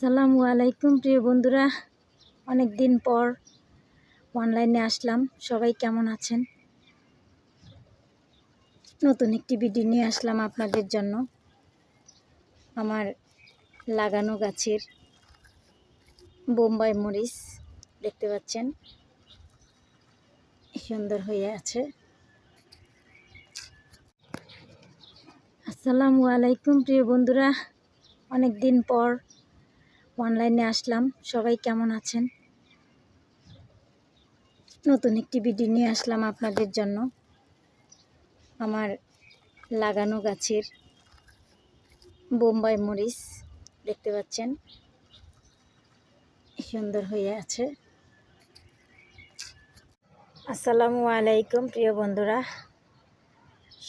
আসসালামু আলাইকুম প্রিয় বন্ধুরা, অনেক দিন পর অনলাইনে আসলাম। সবাই কেমন আছেন? নতুন একটি ভিডিও নিয়ে আসলাম আপনাদের জন্য। আমার লাগানো গাছের বোম্বাই মরিচ দেখতে পাচ্ছেন, সুন্দর হয়ে আছে। আসসালামু আলাইকুম প্রিয় বন্ধুরা, অনেক দিন পর অনলাইনে আসলাম। সবাই কেমন আছেন? নতুন একটি ভিডিও নিয়ে আসলাম আপনাদের জন্য। আমার লাগানো গাছের বোম্বাই মরিচ দেখতে পাচ্ছেন, সুন্দর হয়ে আছে। আসসালামু আলাইকুম প্রিয় বন্ধুরা,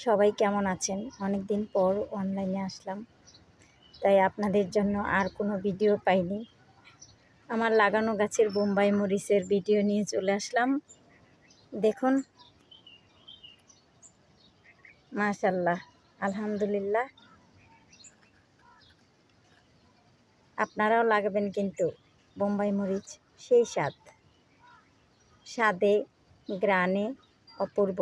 সবাই কেমন আছেন? অনেক দিন পর অনলাইনে আসলাম, তাই আপনাদের জন্য আর কোনো ভিডিও পাইনি। আমার লাগানো গাছের বোম্বাই মরিচের ভিডিও নিয়ে চলে আসলাম। দেখুন, মাশাআল্লাহ, আলহামদুলিল্লাহ। আপনারাও লাগাবেন কিন্তু বোম্বাই মরিচ, সেই স্বাদে গ্রানে অপূর্ব।